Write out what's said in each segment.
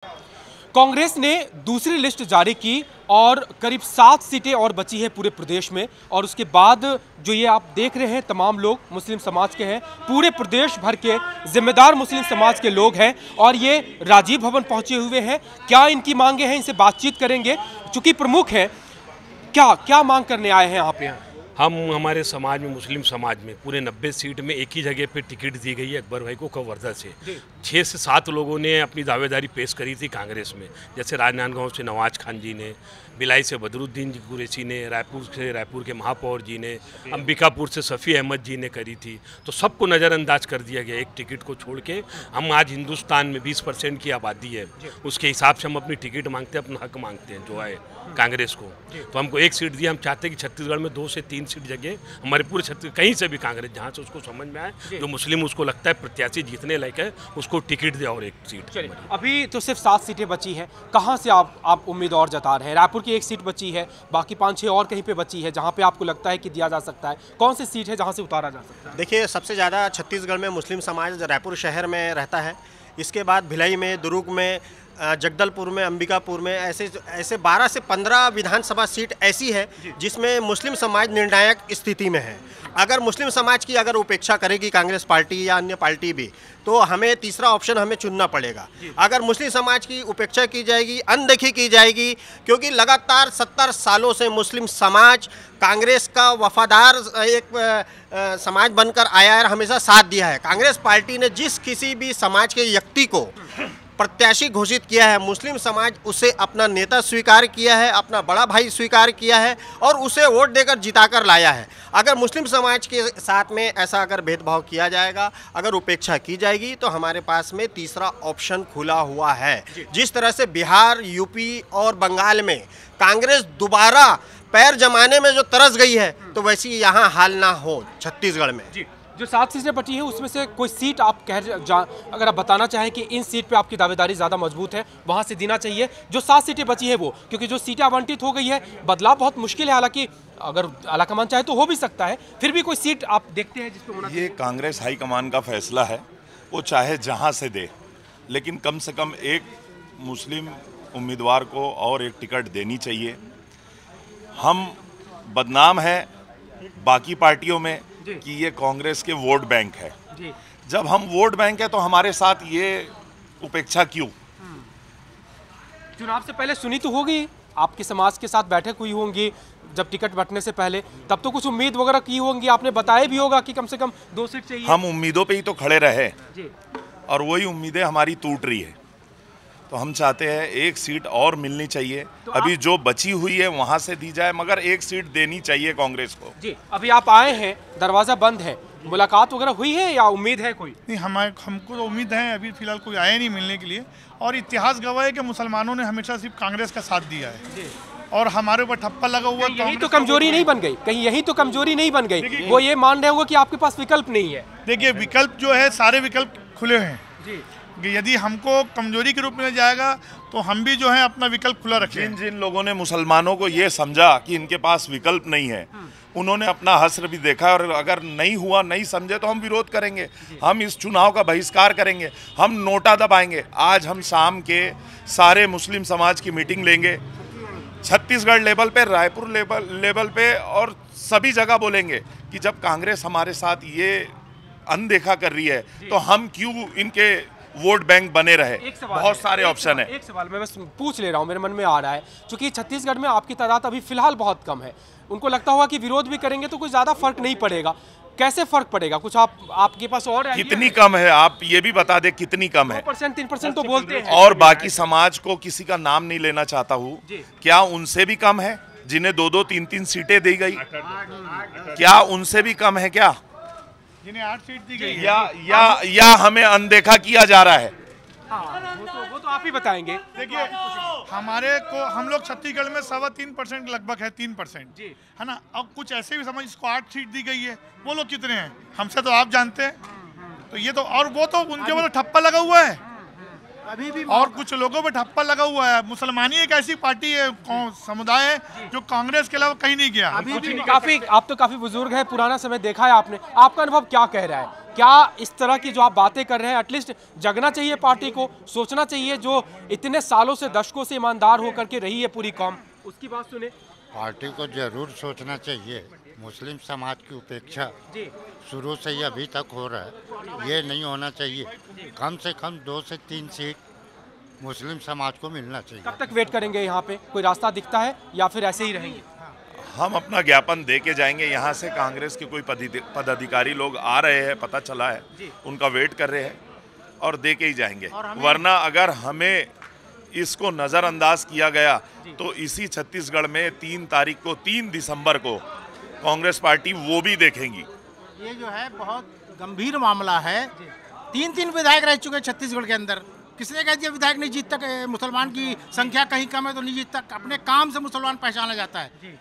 कांग्रेस ने दूसरी लिस्ट जारी की और करीब 7 सीटें और बची है पूरे प्रदेश में। और उसके बाद जो ये आप देख रहे हैं तमाम लोग मुस्लिम समाज के हैं, पूरे प्रदेश भर के जिम्मेदार मुस्लिम समाज के लोग हैं और ये राजीव भवन पहुंचे हुए हैं। क्या इनकी मांगे हैं, इनसे बातचीत करेंगे। चूंकि प्रमुख हैं, क्या क्या मांग करने आए हैं यहाँ पे? हम हमारे समाज में, मुस्लिम समाज में पूरे 90 सीट में एक ही जगह पे टिकट दी गई है अकबर भाई को कवर्धा से। 6 से 7 लोगों ने अपनी दावेदारी पेश करी थी कांग्रेस में, जैसे राजनांदगांव से नवाज खान जी ने, भिलाई से बदरुद्दीन कुरैशी ने, रायपुर के महापौर जी ने, अंबिकापुर से सफ़ी अहमद जी ने करी थी। तो सबको नज़रअंदाज कर दिया गया एक टिकट को छोड़ के। हम आज हिंदुस्तान में 20% की आबादी है, उसके हिसाब से हम अपनी टिकट मांगते हैं, अपना हक मांगते हैं जो है कांग्रेस को। तो हमको एक सीट दी। हम चाहते हैं कि छत्तीसगढ़ में 2 से 3 सीट जगह हमारे पूरे छत्तीसगढ़ कहीं से भी कांग्रेस जहाँ से उसको समझ में आए, जो मुस्लिम उसको लगता है प्रत्याशी जीतने लायक है, उसको टिकट दे और एक सीट। अभी तो सिर्फ 7 सीटें बची हैं, कहाँ से आप उम्मीदवार जता रहे हैं? रायपुर की एक सीट बची है, बाकी 5-6 और कहीं पे बची है जहाँ पे आपको लगता है कि दिया जा सकता है। कौन सी सीट है जहाँ से उतारा जा सकता है? देखिए, सबसे ज़्यादा छत्तीसगढ़ में मुस्लिम समाज रायपुर शहर में रहता है। इसके बाद भिलाई में, दुर्ग में, जगदलपुर में, अंबिकापुर में, ऐसे 12 से 15 विधानसभा सीट ऐसी है जिसमें मुस्लिम समाज निर्णायक स्थिति में है। अगर मुस्लिम समाज की उपेक्षा करेगी कांग्रेस पार्टी या अन्य पार्टी भी, तो हमें तीसरा ऑप्शन हमें चुनना पड़ेगा। अगर मुस्लिम समाज की उपेक्षा की जाएगी, अनदेखी की जाएगी, क्योंकि लगातार 70 सालों से मुस्लिम समाज कांग्रेस का वफादार एक समाज बनकर आया है, हमेशा साथ दिया है। कांग्रेस पार्टी ने जिस किसी भी समाज के व्यक्ति को प्रत्याशी घोषित किया है, मुस्लिम समाज उसे अपना नेता स्वीकार किया है, अपना बड़ा भाई स्वीकार किया है और उसे वोट देकर जिताकर लाया है। अगर मुस्लिम समाज के साथ में ऐसा अगर भेदभाव किया जाएगा, अगर उपेक्षा की जाएगी, तो हमारे पास में तीसरा ऑप्शन खुला हुआ है। जिस तरह से बिहार, यूपी और बंगाल में कांग्रेस दोबारा पैर जमाने में जो तरस गई है, तो वैसी यहाँ हाल ना हो छत्तीसगढ़ में। जो 7 सीटें बची हैं उसमें से कोई सीट आप अगर आप बताना चाहें कि इन सीट पे आपकी दावेदारी ज़्यादा मजबूत है, वहाँ से देना चाहिए। जो 7 सीटें बची है वो, क्योंकि जो सीटें आवंटित हो गई है, बदलाव बहुत मुश्किल है। हालांकि अगर आलाकमान चाहे तो हो भी सकता है, फिर भी कोई सीट आप देखते हैं जिसपे होना चाहिए? ये कांग्रेस हाईकमान का फैसला है, वो चाहे जहाँ से दे, लेकिन कम से कम एक मुस्लिम उम्मीदवार को और एक टिकट देनी चाहिए। हम बदनाम हैं बाकी पार्टियों में कि ये कांग्रेस के वोट बैंक है। जब हम वोट बैंक है तो हमारे साथ ये उपेक्षा क्यों? चुनाव से पहले सुनी तो होगी, आपके समाज के साथ बैठक हुई होंगी जब टिकट बंटने से पहले, तब तो कुछ उम्मीद वगैरह की होंगी, आपने बताया भी होगा कि कम से कम 2 सीट चाहिए। हम उम्मीदों पे ही तो खड़े रहे और वही उम्मीदें हमारी टूट रही है। तो हम चाहते हैं एक सीट और मिलनी चाहिए। तो अभी जो बची हुई है वहां से दी जाए, मगर एक सीट देनी चाहिए कांग्रेस को। जी, अभी आप आए हैं, दरवाजा बंद है, मुलाकात वगैरह हुई है या उम्मीद है कोई? नहीं, हमको तो उम्मीद है, अभी फिलहाल कोई आया नहीं मिलने के लिए। और इतिहास गवाह है कि मुसलमानों ने हमेशा सिर्फ कांग्रेस का साथ दिया है और हमारे ऊपर ठप्पा लगा हुआ। यही तो कमजोरी नहीं बन गई? कहीं यही तो कमजोरी नहीं बन गई? वो ये मान रहे होंगे कि आपके पास विकल्प नहीं है। देखिए, विकल्प जो है, सारे विकल्प खुले हैं जी। यदि हमको कमजोरी के रूप में जाएगा तो हम भी जो है अपना विकल्प खुला रखें। जिन लोगों ने मुसलमानों को ये समझा कि इनके पास विकल्प नहीं है, उन्होंने अपना हश्र भी देखा। और अगर नहीं हुआ, नहीं समझे, तो हम विरोध करेंगे। हम इस चुनाव का बहिष्कार करेंगे, हम नोटा दबाएंगे। आज हम शाम के सारे मुस्लिम समाज की मीटिंग लेंगे, छत्तीसगढ़ लेवल पे, रायपुर लेवल पे, और सभी जगह बोलेंगे कि जब कांग्रेस हमारे साथ ये अनदेखा कर रही है तो हम क्यों इनके वोट बैंक बने रहे। बहुत सारे ऑप्शन है। एक सवाल मैं बस पूछ ले रहा हूँ, मेरे मन में आ रहा है, क्योंकि छत्तीसगढ़ में आपकी तादाद अभी फिलहाल बहुत कम है। उनको लगता होगा कि विरोध भी करेंगे तो कुछ ज्यादा फर्क नहीं पड़ेगा। कैसे फर्क पड़ेगा? कुछ आपके पास और कितनी कम है, आप ये भी बता दे कितनी कम है? 2%-3% तो बोलते हैं। और बाकी समाज को किसी का नाम नहीं लेना चाहता हूँ, क्या उनसे भी कम है जिन्हें 2-2, 3-3 सीटें दी गई? क्या उनसे भी कम है क्या? जिन्हें 8 सीट दी गई या हमें अनदेखा किया जा रहा है? हाँ, वो तो आप ही बताएंगे। देखिए, हमारे को, हम लोग छत्तीसगढ़ में 3.25% लगभग है, 3% है ना। अब कुछ ऐसे भी समझ, इसको 8 सीट दी गई है, वो लोग कितने हैं हमसे तो आप जानते हैं। तो ये तो, और वो तो उनके ऊपर ठप्पा लगा हुआ है अभी भी, और कुछ लोगों पे ठप्पा लगा हुआ है। मुसलमानी एक ऐसी पार्टी है, समुदाय है जो कांग्रेस के अलावा कहीं नहीं गया। अभी भी काफी, आप तो काफी बुजुर्ग है, पुराना समय देखा है आपने, आपका अनुभव क्या कह रहा है? क्या इस तरह की जो आप बातें कर रहे हैं एटलीस्ट जगना चाहिए पार्टी को, सोचना चाहिए, जो इतने सालों से दशकों से ईमानदार होकर के रही है पूरी कौम, उसकी बात सुने। पार्टी को जरूर सोचना चाहिए। मुस्लिम समाज की उपेक्षा शुरू से ही अभी तक हो रहा है, ये नहीं होना चाहिए। कम से कम 2 से 3 सीट मुस्लिम समाज को मिलना चाहिए। कब तक वेट करेंगे यहाँ पे, कोई रास्ता दिखता है या फिर ऐसे ही रहेंगे? हम अपना ज्ञापन दे के जाएंगे। यहाँ से कांग्रेस के कोई पदाधिकारी लोग आ रहे हैं, पता चला है, उनका वेट कर रहे हैं और दे के ही जाएंगे। वरना अगर हमें इसको नज़रअंदाज किया गया तो इसी छत्तीसगढ़ में 3 दिसंबर को कांग्रेस पार्टी वो भी देखेंगी। ये जो है बहुत गंभीर मामला है। 3 विधायक रह चुके छत्तीसगढ़ के अंदर। किसने कह दिया विधायक नहीं जीतता, मुसलमान की संख्या कहीं कम है तो नहीं जीतता? अपने काम से मुसलमान पहचाना जाता है,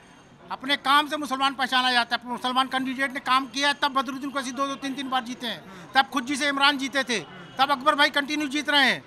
अपने काम से मुसलमान पहचाना जाता है। मुसलमान कैंडिडेट ने काम किया तब बदरुद्दीन कुरैशी 2-3 बार जीते हैं, तब खुद जी से इमरान जीते थे, तब अकबर भाई कंटिन्यू जीत रहे हैं।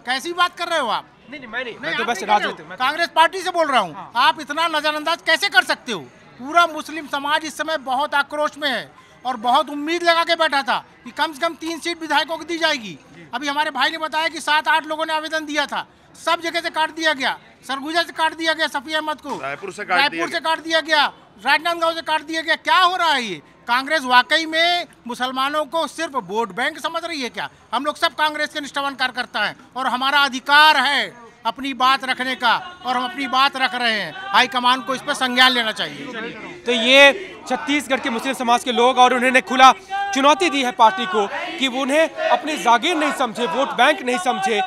कैसी बात कर रहे हो आप? नहीं, मैं तो बस राजनीति कांग्रेस पार्टी से बोल रहा हूँ। आप इतना नजरअंदाज कैसे कर सकते हो? पूरा मुस्लिम समाज इस समय बहुत आक्रोश में है और बहुत उम्मीद लगा के बैठा था कि कम से कम 3 सीट विधायकों को दी जाएगी। अभी हमारे भाई ने बताया कि 7-8 लोगों ने आवेदन दिया था, सब जगह से काट दिया गया। सरगुजा से काट दिया गया, सफी अहमद को रायपुर से काट दिया गया, राजनांदगांव से काट दिया गया। क्या हो रहा है ये? कांग्रेस वाकई में मुसलमानों को सिर्फ वोट बैंक समझ रही है क्या? हम लोग सब कांग्रेस के निष्ठावान कार्यकर्ता हैं और हमारा अधिकार है अपनी बात रखने का, और हम अपनी बात रख रहे हैं। हाईकमान को इस पर संज्ञान लेना चाहिए। तो ये छत्तीसगढ़ के मुस्लिम समाज के लोग, और उन्होंने खुला चुनौती दी है पार्टी को कि उन्हें अपनी जागीर नहीं समझे, वोट बैंक नहीं समझे।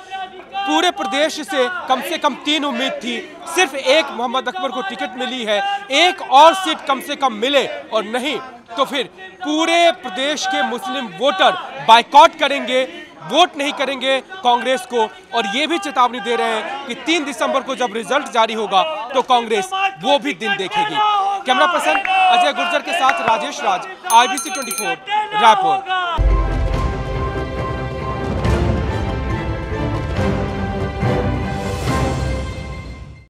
पूरे प्रदेश से कम 3 उम्मीद थी, सिर्फ एक मोहम्मद अकबर को टिकट मिली है, एक और सीट कम से कम मिले, और नहीं तो फिर पूरे प्रदेश के मुस्लिम वोटर बायकॉट करेंगे, वोट नहीं करेंगे कांग्रेस को। और ये भी चेतावनी दे रहे हैं कि 3 दिसंबर को जब रिजल्ट जारी होगा तो कांग्रेस वो भी दिन देखेगी। कैमरा पर्सन अजय गुर्जर के साथ राजेश राज, IBC 24, रायपुर।